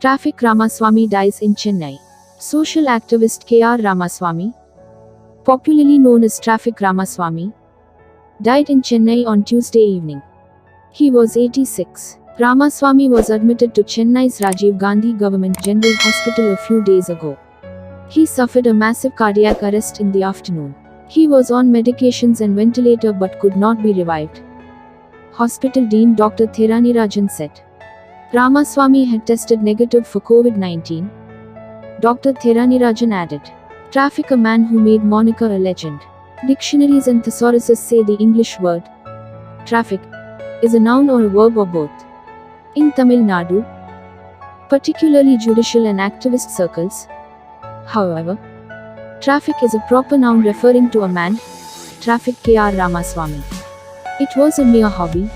Traffic Ramaswamy dies in Chennai. Social activist K R Ramaswamy, popularly known as Traffic Ramaswamy, died in Chennai on Tuesday evening. He was 86. Ramaswamy was admitted to Chennai's Rajiv Gandhi Government General Hospital a few days ago. He suffered a massive cardiac arrest in the afternoon. He was on medications and ventilator but could not be revived. Hospital Dean Dr Theranirajan said. Ramaswamy had tested negative for COVID-19. Dr Theranirajan added. Traffic, a man who made moniker a legend. Dictionaries and thesauruses say the English word traffic is a noun or a verb or both. In Tamil Nadu, particularly judicial and activist circles, however, traffic is a proper noun referring to a man, Traffic K R Ramaswamy. It was a mere hobby.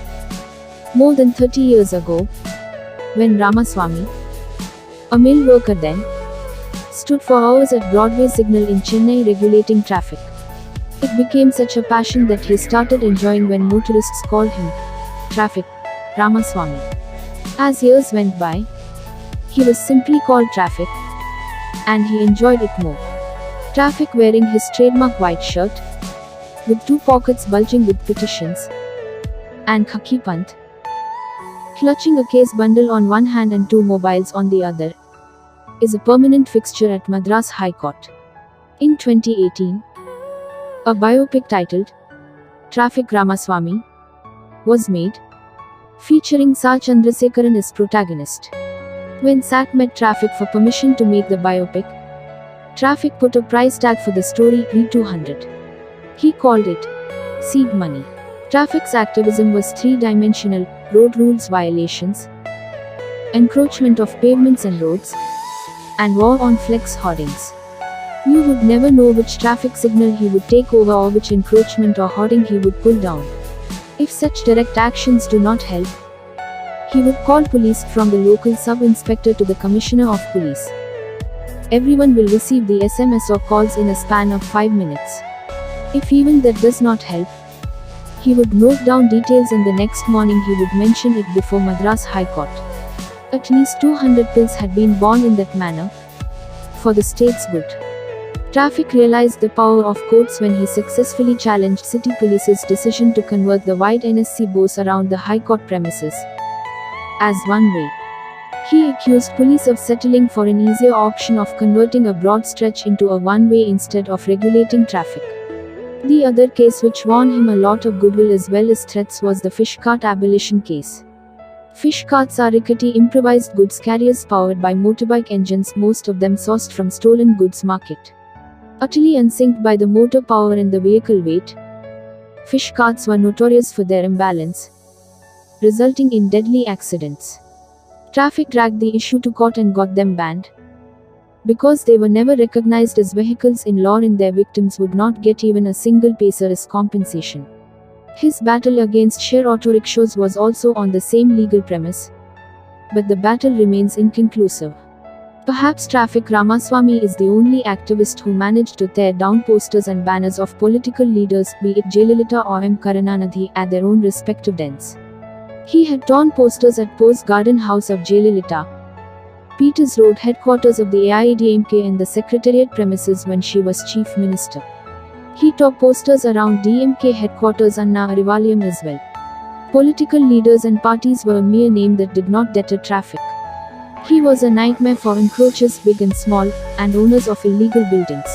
More than 30 years ago, when Ramaswamy, a mill worker then, stood for hours at Broadway signal in Chennai regulating traffic. It became such a passion that he started enjoying when motorists called him Traffic Ramaswamy. As years went by, he was simply called Traffic, and he enjoyed it more. Traffic, wearing his trademark white shirt, with two pockets bulging with petitions, and khaki pant, clutching a case bundle on one hand and two mobiles on the other, is a permanent fixture at Madras High Court. In 2018, a biopic titled Traffic Ramaswamy was made, featuring Sa Chandrasekaran as protagonist. When SAC met Traffic for permission to make the biopic, Traffic put a price tag for the story, $200. He called it seed money. Traffic's activism was three-dimensional: road rules violations, encroachment of pavements and roads, and war on flex hoardings. You would never know which traffic signal he would take over or which encroachment or hoarding he would pull down. If such direct actions do not help, he would call police, from the local sub-inspector to the commissioner of police. Everyone will receive the SMS or calls in a span of 5 minutes. If even that does not help, he would note down details and the next morning he would mention it before Madras High Court. At least 200 pills had been born in that manner, for the state's good. Traffic realized the power of courts when he successfully challenged city police's decision to convert the wide NSC bus around the High Court premises as one-way. He accused police of settling for an easier option of converting a broad stretch into a one-way instead of regulating traffic. The other case which won him a lot of goodwill as well as threats was the fish cart abolition case. Fish carts are rickety improvised goods carriers powered by motorbike engines, most of them sourced from stolen goods market. Utterly unsynced by the motor power and the vehicle weight, fish carts were notorious for their imbalance, resulting in deadly accidents. Traffic dragged the issue to court and got them banned. Because they were never recognized as vehicles in law and their victims would not get even a single paisa as compensation. His battle against share auto rickshaws was also on the same legal premise, but the battle remains inconclusive. Perhaps Traffic Ramaswamy is the only activist who managed to tear down posters and banners of political leaders, be it Jayalalitha or M. Karunanidhi, at their own respective dens. He had torn posters at Pose Garden House of Jayalalitha, Peters Road headquarters of the AIADMK, and the Secretariat premises when she was Chief Minister. He tore posters around DMK headquarters Anna Arivalayam as well. Political leaders and parties were a mere name that did not deter traffic. He was a nightmare for encroachers big and small, and owners of illegal buildings.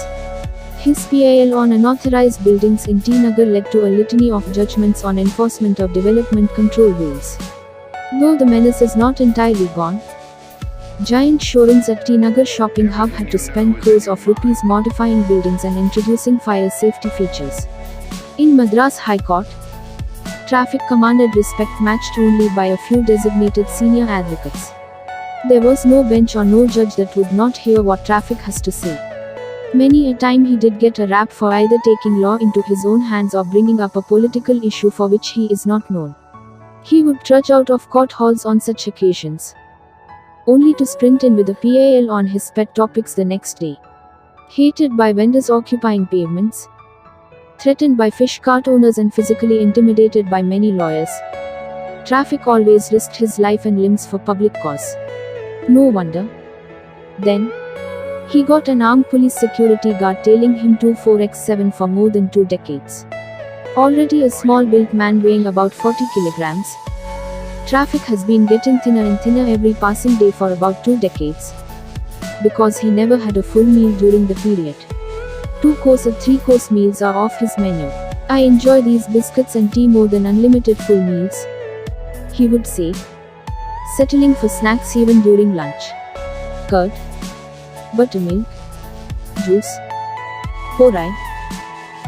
His PIL on unauthorized buildings in T Nagar led to a litany of judgments on enforcement of development control rules. Though the menace is not entirely gone, giant showrooms at T Nagar shopping hub had to spend crores of rupees modifying buildings and introducing fire safety features. In Madras High Court, traffic commanded respect matched only by a few designated senior advocates. There was no bench or no judge that would not hear what traffic has to say. Many a time he did get a rap for either taking law into his own hands or bringing up a political issue for which he is not known. He would trudge out of court halls on such occasions, only to sprint in with a PIL on his pet topics the next day. Hated by vendors occupying pavements, threatened by fish cart owners and physically intimidated by many lawyers, Traffic always risked his life and limbs for public cause. No wonder. Then, he got an armed police security guard tailing him 24x7 for more than 2 decades. Already a small-built man weighing about 40 kilograms, Traffic has been getting thinner and thinner every passing day for about 2 decades. Because he never had a full meal during the period. 2-course or 3-course meals are off his menu. I enjoy these biscuits and tea more than unlimited full meals, he would say, settling for snacks even during lunch. Curd, buttermilk, juice, porridge,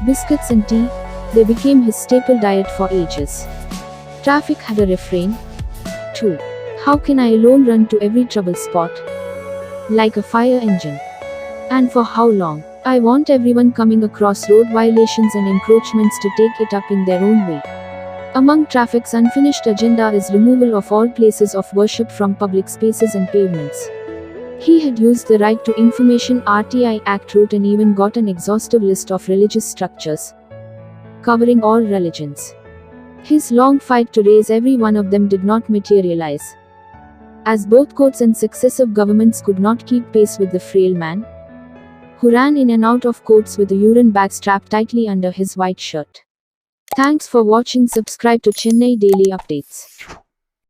biscuits and tea, they became his staple diet for ages. Traffic had a refrain, too. How can I alone run to every trouble spot? Like a fire engine. And for how long? I want everyone coming across road violations and encroachments to take it up in their own way. Among Traffic's unfinished agenda is removal of all places of worship from public spaces and pavements. He had used the Right to Information RTI Act route and even got an exhaustive list of religious structures, covering all religions. His long fight to raise every one of them did not materialize, as both courts and successive governments could not keep pace with the frail man, who ran in and out of courts with a urine bag strapped tightly under his white shirt. Thanks for watching. Subscribe to Chennai Daily Updates.